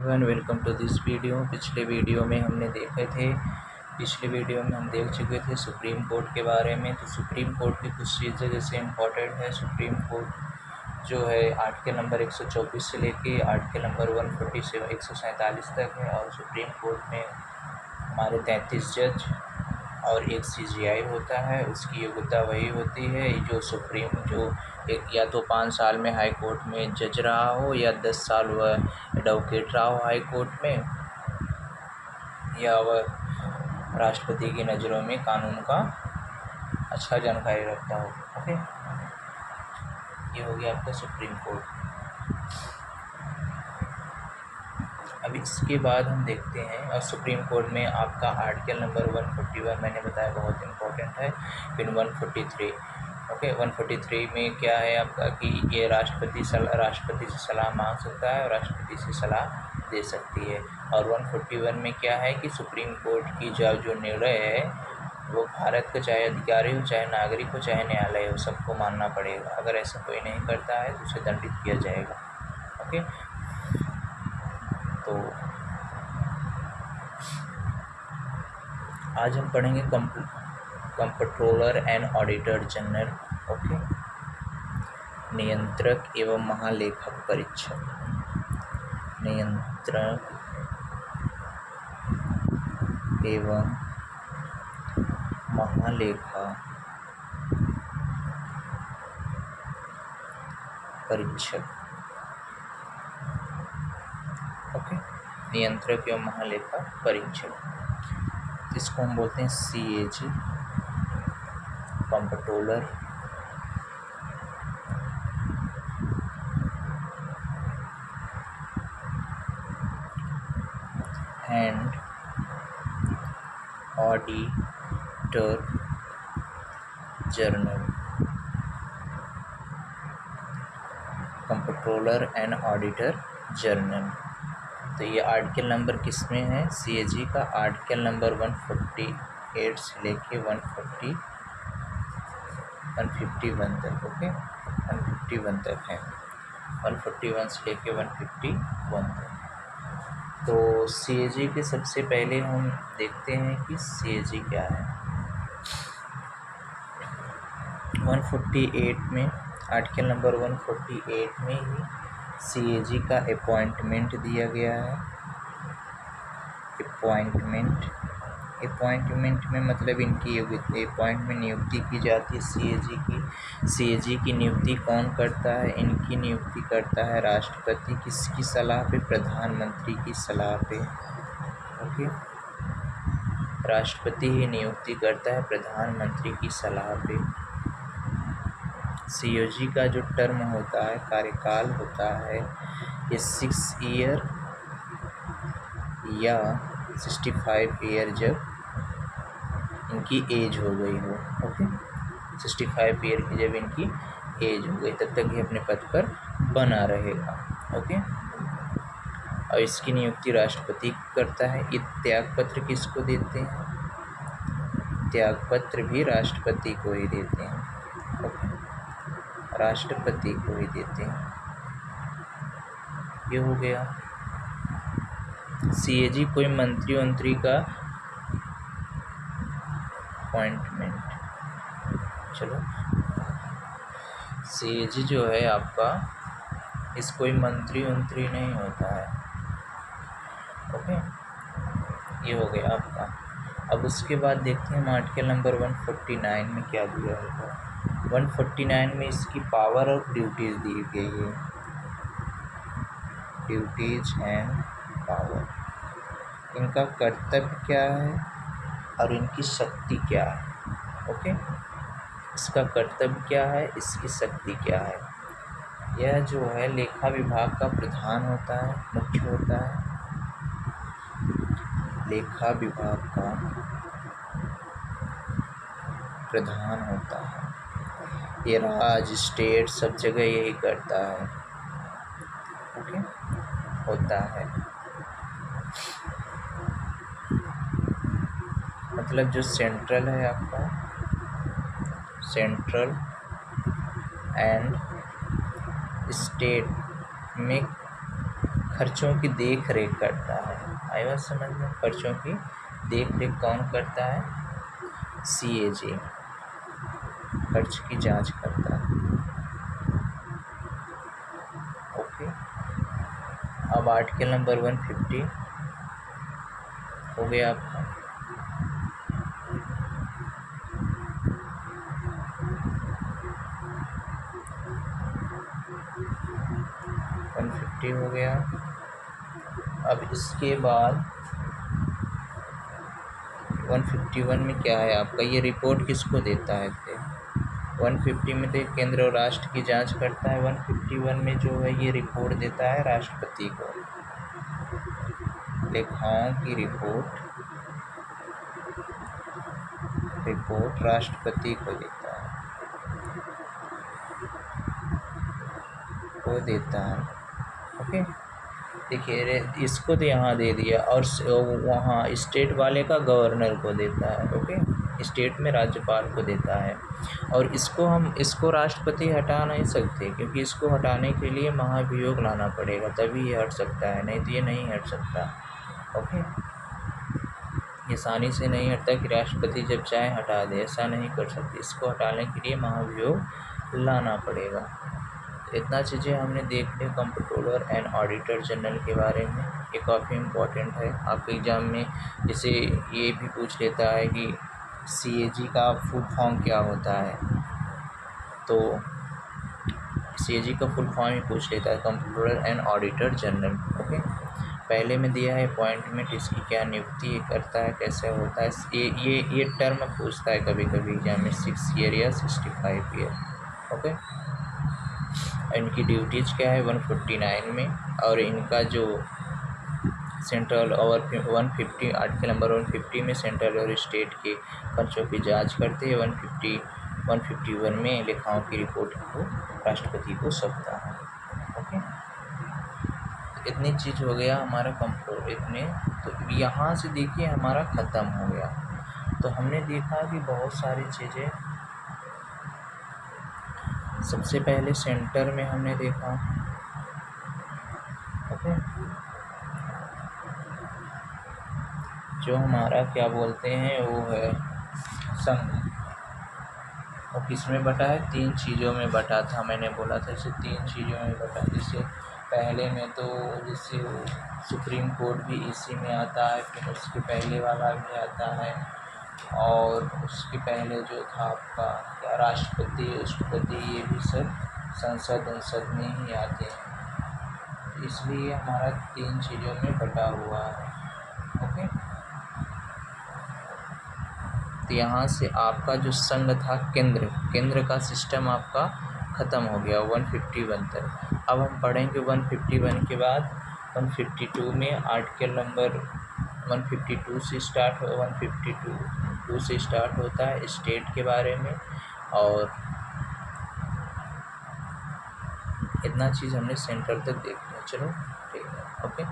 Welcome to this video. पिछले video में हम देख चुके थे सुप्रीम कोर्ट के बारे में। तो सुप्रीम कोर्ट की कुछ चीज़ें जैसे इम्पोर्टेंट है। सुप्रीम कोर्ट जो है आर्टिकल नंबर 124 से लेके आर्टिकल नंबर 140 से 147 तक है। और सुप्रीम कोर्ट में हमारे 33 जज और एक CJI होता है। उसकी योग्यता वही होती है जो एक या तो 5 साल में हाई कोर्ट में जज रहा हो, या 10 साल वह एडवोकेट रहा हो हाई कोर्ट में, या वह राष्ट्रपति की नज़रों में कानून का अच्छा जानकारी रखता हो। ओके, ये हो गया आपका सुप्रीम कोर्ट। अब इसके बाद हम देखते हैं, और सुप्रीम कोर्ट में आपका आर्टिकल नंबर 141 मैंने बताया बहुत इम्पोर्टेंट है। फिर 143 ओके, 143 में क्या है आपका कि ये राष्ट्रपति से सलाह मांग सकता है और राष्ट्रपति से सलाह दे सकती है। और 141 में क्या है कि सुप्रीम कोर्ट की जो निर्णय है वो भारत का चाहे अधिकारी हो, चाहे नागरिक हो, चाहे न्यायालय हो, सबको मानना पड़ेगा। अगर ऐसा कोई नहीं करता है तो उसे दंडित किया जाएगा। ओके, तो आज हम पढ़ेंगे comptroller and auditor general. Okay, नियंत्रक एवं महालेखक परीक्षक। नियंत्रक एवं महालेखा परीक्षक। ओके, नियंत्रक एवं महालेखा परीक्षक, इसको हम बोलते हैं CAG, comptroller and auditor general. Comptroller and auditor general, तो ये आर्टिकल नंबर किस में है? CAG का आर्टिकल नंबर 148 से लेके 151 तक। ओके, 151 तक है, 141 से लेके 151 तक। तो CAG के सबसे पहले हम देखते हैं कि CAG क्या है। 148 में, आर्टिकल नंबर 148 में ही CAG का अपॉइंटमेंट दिया गया है। अपॉइंटमेंट में मतलब इनकी अपॉइंटमेंट नियुक्ति की जाती है CAG की। CAG की नियुक्ति कौन करता है? इनकी नियुक्ति करता है राष्ट्रपति। किसकी सलाह पे? प्रधानमंत्री की सलाह पे। ओके, राष्ट्रपति ही नियुक्ति करता है प्रधानमंत्री की सलाह पे। CAG का जो टर्म होता है, कार्यकाल होता है, ये 6 ईयर या 65 ईयर जब इनकी एज हो गई हो। ओके, 65 ईयर की जब इनकी एज हो गई तब तक ये अपने पद पर बना रहेगा। ओके, और इसकी नियुक्ति राष्ट्रपति करता है। ये त्यागपत्र किसको देते हैं? त्यागपत्र भी राष्ट्रपति को ही देते हैं। ओके, राष्ट्रपति को ही देते हैं। ये हो गया। CAG कोई मंत्री का अपॉइंटमेंट। चलो, CAG जो है आपका, इस कोई मंत्री नहीं होता है। ओके, ये हो गया आपका। अब उसके बाद देखते हैं हम आर्टिकल नंबर 149 में क्या दिया होगा। 149 में इसकी पावर और ड्यूटीज़ दी गई है। ड्यूटीज एंड पावर, इनका कर्तव्य क्या है और इनकी शक्ति क्या है। ओके, इसका कर्तव्य क्या है, इसकी शक्ति क्या है। यह जो है लेखा विभाग का प्रधान होता है, मुख्य होता है। लेखा विभाग का प्रधान होता है। ये राज्य, स्टेट, सब जगह यही करता है। ओके, होता है। मतलब जो सेंट्रल है आपका, सेंट्रल एंड स्टेट में खर्चों की देख रेख करता है। आई बात समझ में? खर्चों की देख रेख कौन करता है? CAG खर्च की जांच करता है। ओके, अब आर्टिकल नंबर 150 हो गया आपका। हो गया। अब इसके बाद 151 में क्या है आपका? ये रिपोर्ट किसको देता है? 150 में तो केंद्र और राष्ट्र की जांच करता है। 151 में जो है ये रिपोर्ट देता है राष्ट्रपति को। लेखाओं की रिपोर्ट राष्ट्रपति को देता है। ओके, देखिए इसको तो यहाँ दे दिया, और वहाँ स्टेट वाले का गवर्नर को देता है। ओके, स्टेट में राज्यपाल को देता है। और इसको राष्ट्रपति हटा नहीं सकते, क्योंकि इसको हटाने के लिए महाभियोग लाना पड़ेगा, तभी ये हट सकता है, नहीं तो ये नहीं हट सकता। ओके, आसानी से नहीं हटता कि राष्ट्रपति जब चाहे हटा दे, ऐसा नहीं कर सकते। इसको हटाने के लिए महाभियोग लाना पड़ेगा। इतना चीज़ें हमने देख ली कंप्ट्रोलर एंड ऑडिटर जनरल के बारे में। ये काफ़ी इम्पोर्टेंट है आपके एग्ज़ाम में। जैसे ये भी पूछ लेता है कि CAG का फुल फॉर्म क्या होता है, तो CAG का फुल फॉर्म ही पूछ लेता है, comptroller and auditor general. Okay, पहले में दिया है अपॉइंटमेंट, इसकी क्या नियुक्ति करता है, कैसे होता है। ये टर्म पूछता है कभी कभी एग्जाम में, 6 ईयर या 65 ईयर। ओके, इनकी ड्यूटीज़ क्या है 149 में। और इनका जो सेंट्रल और 150 आर्टिकल नंबर 150 में सेंट्रल और स्टेट के खर्चों की जांच करते हैं। 151 में लेखाओं की रिपोर्ट को राष्ट्रपति को सौंपता है। ओके, इतनी चीज़ हो गया हमारा कंप्ट्रोल। इतने तो यहाँ से देखिए हमारा ख़त्म हो गया। तो हमने देखा कि बहुत सारी चीज़ें, सबसे पहले सेंटर में हमने देखा। ओके, जो हमारा क्या बोलते हैं वो है संघ, और किस में बटा है? 3 चीज़ों में बटा था। मैंने बोला था इसे 3 चीज़ों में बटा। जैसे पहले में तो जैसे सुप्रीम कोर्ट भी इसी में आता है, फिर उसके पहले वाला भी आता है, और उसके पहले जो था आपका क्या राष्ट्रपति ये भी सब संसद में ही आते हैं। इसलिए हमारा 3 चीज़ों में बटा हुआ है। ओके, तो यहाँ से आपका जो संघ था केंद्र का सिस्टम आपका ख़त्म हो गया 151 तक। अब हम पढ़ेंगे 151 के बाद 152 में आर्टिकल नंबर 152 से स्टार्ट हो 152 से स्टार्ट होता है स्टेट के बारे में। और इतना चीज़ हमने सेंटर तक देख लिया। चलो ठीक है। ओके।